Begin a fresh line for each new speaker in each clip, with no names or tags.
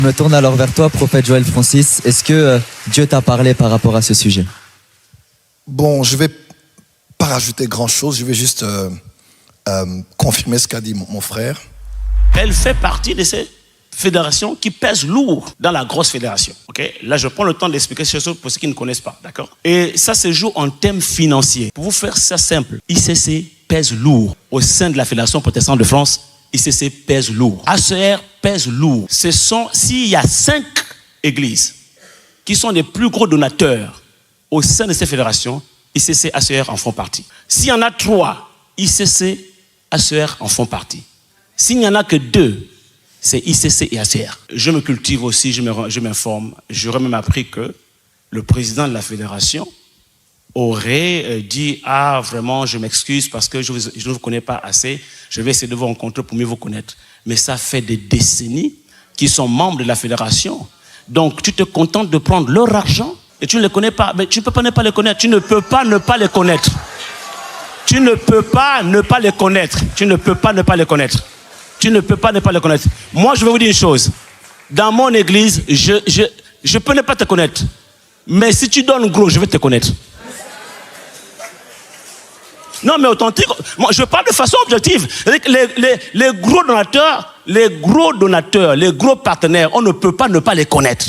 Je me tourne alors vers toi, prophète Joël Francis. Est-ce que Dieu t'a parlé par rapport à ce sujet?
Bon, je ne vais pas rajouter grand-chose, je vais juste confirmer ce qu'a dit mon frère.
Elle fait partie de ces fédérations qui pèsent lourd dans la grosse fédération. Okay? Là, je prends le temps d'expliquer ces choses pour ceux qui ne connaissent pas. D'accord? Et ça se joue en termes financiers. Pour vous faire ça simple, ICC pèse lourd. Au sein de la Fédération protestante de France, ICC pèse lourd. ACR pèse lourd. S'il y a 5 églises qui sont les plus gros donateurs au sein de ces fédérations, ICC, ACR en font partie. S'il y en a 3, ICC, ACR en font partie. S'il n'y en a que 2, c'est ICC et ACR. Je me cultive aussi, je m'informe. J'aurais même appris que le président de la fédération aurait dit « Ah, vraiment, je m'excuse parce que je ne vous connais pas assez. Je vais essayer de vous rencontrer pour mieux vous connaître. » Mais ça fait des décennies qu'ils sont membres de la fédération. Donc, tu te contentes de prendre leur argent et tu ne les connais pas. Mais tu ne peux pas ne pas les connaître. Tu ne peux pas ne pas les connaître. Tu ne peux pas ne pas les connaître. Tu ne peux pas ne pas les connaître. Tu ne peux pas ne pas les connaître. Moi, je vais vous dire une chose. Dans mon église, je peux ne pas te connaître. Mais si tu donnes gros, je vais te connaître. Non, mais authentique. Moi, je parle de façon objective. Les gros donateurs, les gros partenaires, on ne peut pas ne pas les connaître.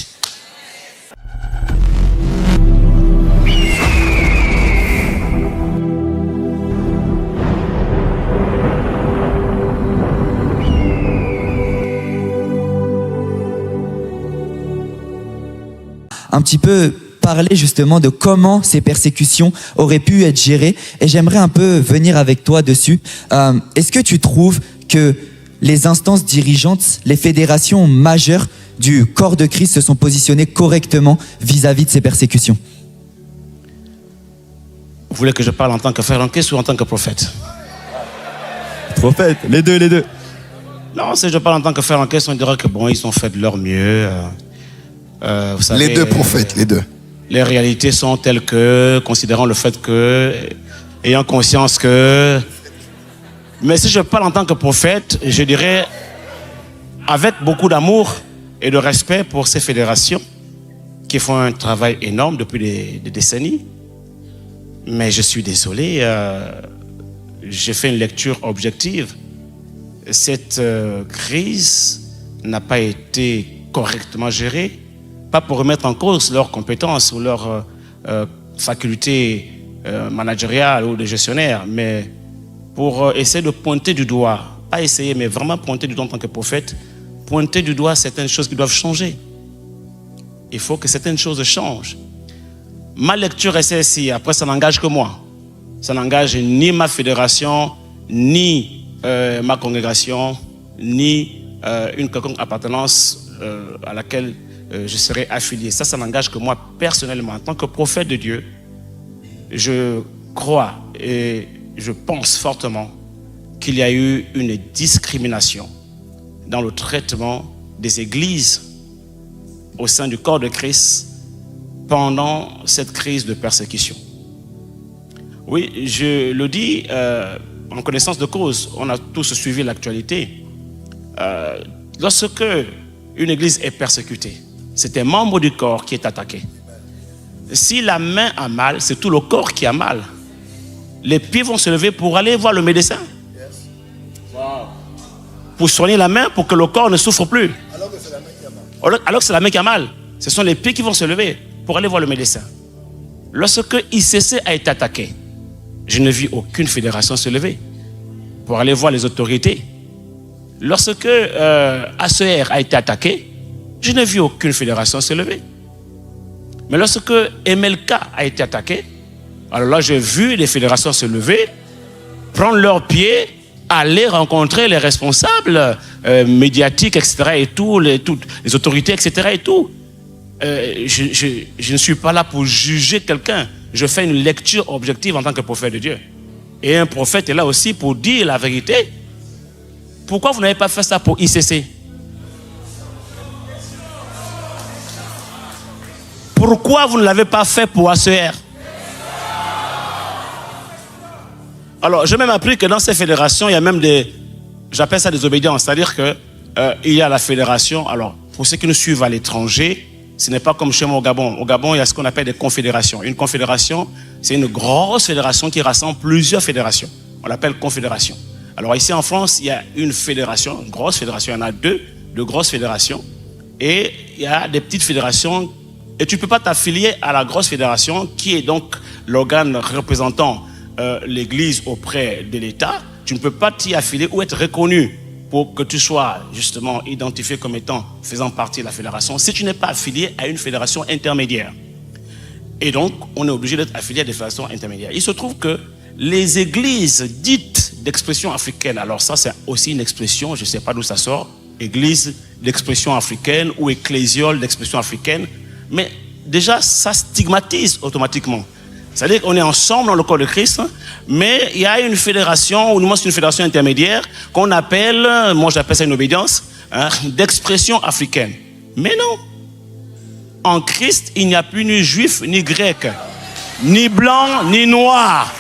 Un petit peu parler justement de comment ces persécutions auraient pu être gérées, et j'aimerais un peu venir avec toi dessus. Est-ce que tu trouves que les instances dirigeantes, les fédérations majeures du corps de Christ se sont positionnées correctement vis-à-vis de ces persécutions?
Vous voulez que je parle en tant que frère en Christ ou en tant que prophète?
Prophète, les deux.
Non, si je parle en tant que frère en Christ, on dira que bon, ils ont fait de leur mieux. Vous savez,
Les deux prophètes, les deux.
Les réalités sont telles que, considérant le fait que, ayant conscience que... Mais si je parle en tant que prophète, je dirais, avec beaucoup d'amour et de respect pour ces fédérations, qui font un travail énorme depuis des décennies, mais je suis désolé, j'ai fait une lecture objective. Cette crise n'a pas été correctement gérée. Pas pour remettre en cause leurs compétences ou leurs facultés managériales ou de gestionnaire, mais pour essayer de pointer du doigt, pas essayer, mais vraiment pointer du doigt en tant que prophète, pointer du doigt certaines choses qui doivent changer. Il faut que certaines choses changent. Ma lecture est celle-ci, après ça n'engage que moi. Ça n'engage ni ma fédération, ni ma congrégation, ni une quelconque appartenance à laquelle je serai affilié. Ça n'engage que moi personnellement. En tant que prophète de Dieu, je crois et je pense fortement qu'il y a eu une discrimination dans le traitement des églises au sein du corps de Christ pendant cette crise de persécution. Oui, je le dis en connaissance de cause. On a tous suivi l'actualité. Lorsque une église est persécutée, c'est un membre du corps qui est attaqué. Si la main a mal, c'est tout le corps qui a mal. Les pieds vont se lever pour aller voir le médecin. Pour soigner la main, pour que le corps ne souffre plus. Alors que c'est la main qui a mal. Alors que c'est la main qui a mal. Ce sont les pieds qui vont se lever pour aller voir le médecin. Lorsque ICC a été attaqué, je ne vis aucune fédération se lever pour aller voir les autorités. Lorsque ACR a été attaqué, je n'ai vu aucune fédération se lever. Mais lorsque MLK a été attaqué, alors là, j'ai vu les fédérations se lever, prendre leurs pieds, aller rencontrer les responsables médiatiques, etc. et tout, les autorités, etc. et tout. Je ne suis pas là pour juger quelqu'un. Je fais une lecture objective en tant que prophète de Dieu. Et un prophète est là aussi pour dire la vérité. Pourquoi vous n'avez pas fait ça pour ICC? Pourquoi vous ne l'avez pas fait pour ACR? Alors, j'ai même appris que dans ces fédérations, il y a même des... J'appelle ça des obédiences. C'est-à-dire qu'il y a la fédération... Alors, pour ceux qui nous suivent à l'étranger, ce n'est pas comme chez moi au Gabon. Au Gabon, il y a ce qu'on appelle des confédérations. Une confédération, c'est une grosse fédération qui rassemble plusieurs fédérations. On l'appelle confédération. Alors ici en France, il y a une fédération, une grosse fédération. Il y en a deux grosses fédérations. Et il y a des petites fédérations. Et tu ne peux pas t'affilier à la grosse fédération qui est donc l'organe représentant l'Église auprès de l'État. Tu ne peux pas t'y affilier ou être reconnu pour que tu sois justement identifié comme étant faisant partie de la fédération si tu n'es pas affilié à une fédération intermédiaire. Et donc, on est obligé d'être affilié à des fédérations intermédiaires. Il se trouve que les églises dites d'expression africaine, alors ça c'est aussi une expression, je ne sais pas d'où ça sort, église d'expression africaine ou ecclésiole d'expression africaine, mais déjà ça stigmatise automatiquement. C'est-à-dire qu'on est ensemble dans le corps de Christ, mais il y a une fédération, ou du moins c'est une fédération intermédiaire, qu'on appelle, moi j'appelle ça une obédience, d'expression africaine. Mais non. En Christ, il n'y a plus ni juif, ni grec, ni blanc, ni noir,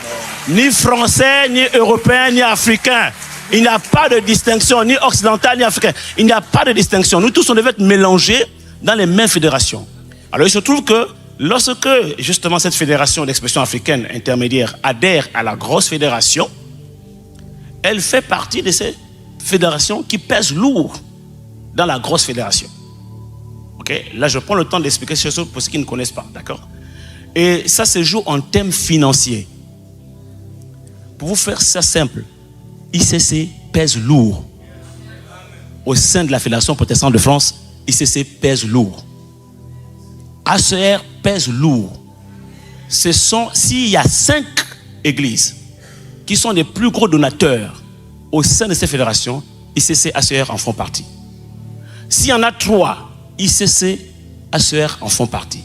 ni français, ni européen, ni africain. Il n'y a pas de distinction, ni occidental, ni africain. Il n'y a pas de distinction. Nous tous, on devait être mélangés dans les mêmes fédérations. Alors il se trouve que lorsque justement cette fédération d'expression africaine intermédiaire adhère à la grosse fédération, elle fait partie de ces fédérations qui pèsent lourd dans la grosse fédération. Okay? Là, je prends le temps d'expliquer ces choses pour ceux qui ne connaissent pas, d'accord? Et ça se joue en termes financiers. Pour vous faire ça simple, ICC pèse lourd. Au sein de la Fédération protestante de France, ICC pèse lourd. ACR pèse lourd. S'il y a 5 églises qui sont les plus gros donateurs au sein de ces fédérations, ICC, ACR en font partie. S'il y en a 3, ICC, ACR en font partie.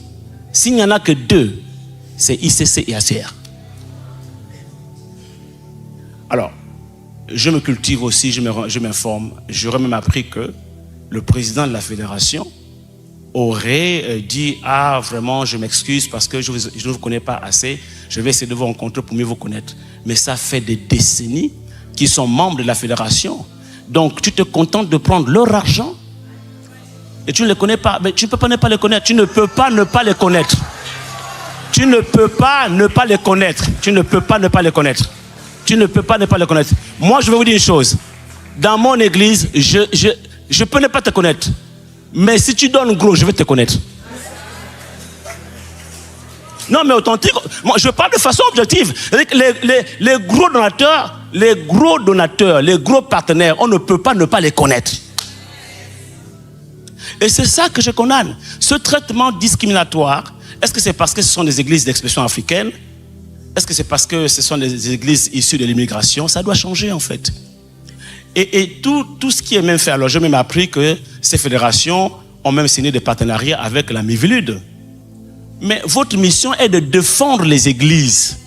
S'il n'y en a que 2, c'est ICC et ACR. Alors, je me cultive aussi, je m'informe. J'aurais même appris que le président de la fédération aurait dit « Ah, vraiment, je m'excuse parce que je ne vous connais pas assez. Je vais essayer de vous rencontrer pour mieux vous connaître. » Mais ça fait des décennies qu'ils sont membres de la fédération. Donc, tu te contentes de prendre leur argent et tu ne les connais pas. Mais tu ne peux pas ne pas les connaître. Tu ne peux pas ne pas les connaître. Tu ne peux pas ne pas les connaître. Tu ne peux pas ne pas les connaître. Tu ne peux pas ne pas les connaître. Moi, je vais vous dire une chose. Dans mon église, je peux ne pas te connaître. Mais si tu donnes gros, je vais te connaître. Non, mais authentique. Moi, je parle de façon objective. Les gros donateurs, les gros partenaires, on ne peut pas ne pas les connaître. Et c'est ça que je condamne. Ce traitement discriminatoire, est-ce que c'est parce que ce sont des églises d'expression africaine? Est-ce que c'est parce que ce sont des églises issues de l'immigration? Ça doit changer en fait. Et tout ce qui est même fait, alors j'ai même appris que ces fédérations ont même signé des partenariats avec la Mivilude. Mais votre mission est de défendre les églises.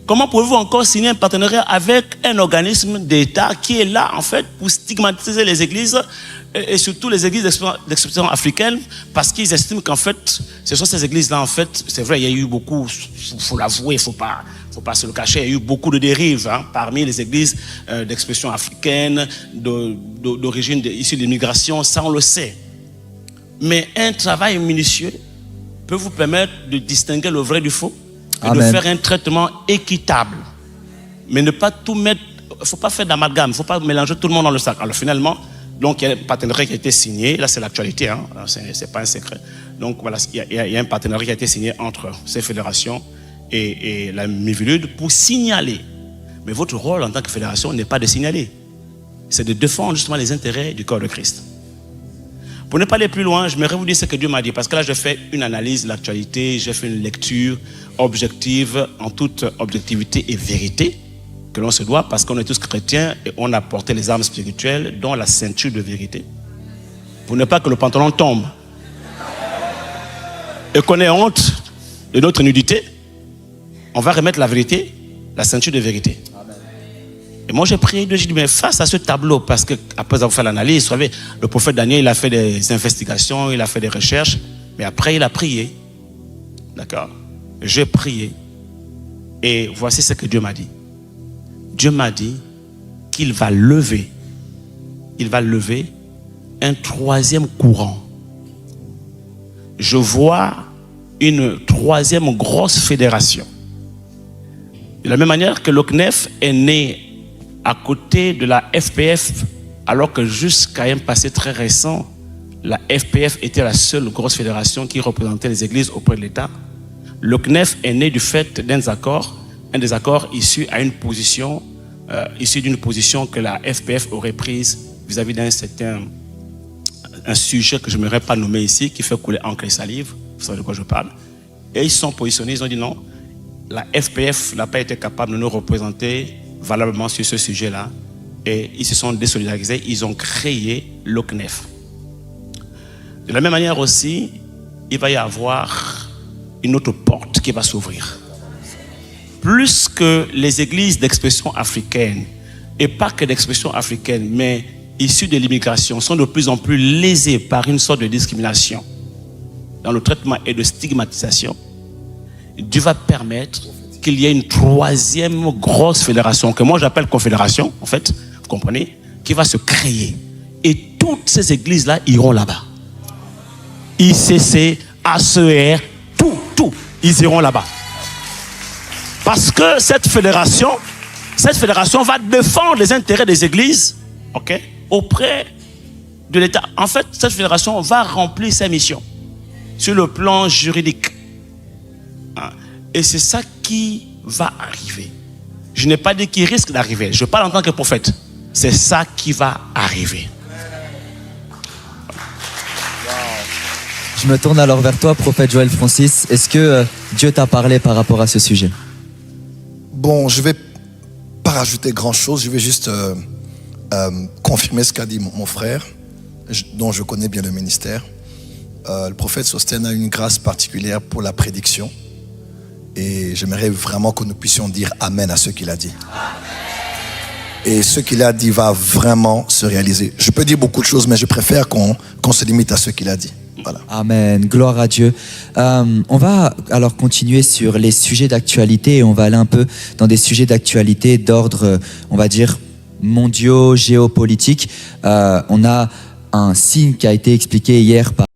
Comment pouvez-vous encore signer un partenariat avec un organisme d'État qui est là en fait pour stigmatiser les églises et surtout les églises d'expression africaine parce qu'ils estiment qu'en fait, ce sont ces églises-là en fait, c'est vrai, il y a eu beaucoup, il faut l'avouer, il faut pas se le cacher, il y a eu beaucoup de dérives parmi les églises d'expression africaine, d'origine issue de l'immigration, ça on le sait. Mais un travail minutieux peut vous permettre de distinguer le vrai du faux et Amen. De faire un traitement équitable. Mais ne pas tout mettre, il ne faut pas faire d'amalgame, il ne faut pas mélanger tout le monde dans le sac. Alors finalement, donc il y a un partenariat qui a été signé, là c'est l'actualité, c'est pas un secret. Donc voilà, il y a un partenariat qui a été signé entre ces fédérations et la Mivilude pour signaler. Mais votre rôle en tant que fédération n'est pas de signaler, c'est de défendre justement les intérêts du corps de Christ. Pour ne pas aller plus loin, je voudrais vous dire ce que Dieu m'a dit, parce que là je fais une analyse de l'actualité, j'ai fait une lecture objective, en toute objectivité et vérité, que l'on se doit, parce qu'on est tous chrétiens et on a porté les armes spirituelles, dont la ceinture de vérité, pour ne pas que le pantalon tombe et qu'on ait honte de notre nudité. On va remettre la vérité, la ceinture de vérité. Et moi j'ai prié, j'ai dit, mais face à ce tableau, parce qu'après avoir fait l'analyse, vous savez, le prophète Daniel, il a fait des investigations, il a fait des recherches, mais après il a prié. D'accord? J'ai prié. Et voici ce que Dieu m'a dit. Dieu m'a dit qu'il va lever un troisième courant je vois une troisième grosse fédération. De la même manière que le CNEF est né à côté de la FPF, alors que jusqu'à un passé très récent, la FPF était la seule grosse fédération qui représentait les églises auprès de l'État. Le CNEF est né du fait d'un désaccord, un désaccord issu d'une position que la FPF aurait prise vis-à-vis d'un certain sujet que je n'aimerais pas nommer ici, qui fait couler encre et salive. Vous savez de quoi je parle. Et ils se sont positionnés, ils ont dit non, la FPF n'a pas été capable de nous représenter valablement sur ce sujet-là. Et ils se sont désolidarisés, ils ont créé le CNEF. De la même manière aussi, il va y avoir une autre porte qui va s'ouvrir. Plus que les églises d'expression africaine, et pas que d'expression africaine, mais issues de l'immigration, sont de plus en plus lésées par une sorte de discrimination dans le traitement et de stigmatisation, Dieu va permettre qu'il y ait une troisième grosse fédération, que moi j'appelle confédération, en fait, vous comprenez, qui va se créer. Et toutes ces églises-là iront là-bas. ICC, ACR, tout, ils iront là-bas. Parce que cette fédération va défendre les intérêts des églises, ok, auprès de l'État. En fait, cette fédération va remplir ses missions sur le plan juridique. Et c'est ça qui va arriver. Je n'ai pas dit qu'il risque d'arriver. Je parle en tant que prophète. C'est ça qui va arriver.
Je me tourne alors vers toi, prophète Joël Francis. Est-ce que Dieu t'a parlé par rapport à ce sujet?
Bon, je ne vais pas rajouter grand-chose. Je vais juste confirmer ce qu'a dit mon frère, dont je connais bien le ministère. Le prophète Sostène a une grâce particulière pour la prédiction. Et j'aimerais vraiment que nous puissions dire Amen à ce qu'il a dit. Et ce qu'il a dit va vraiment se réaliser. Je peux dire beaucoup de choses, mais je préfère qu'on se limite à ce qu'il a dit. Voilà.
Amen, gloire à Dieu. On va alors continuer sur les sujets d'actualité et on va aller un peu dans des sujets d'actualité d'ordre, on va dire, mondiaux, géopolitiques. On a un signe qui a été expliqué hier par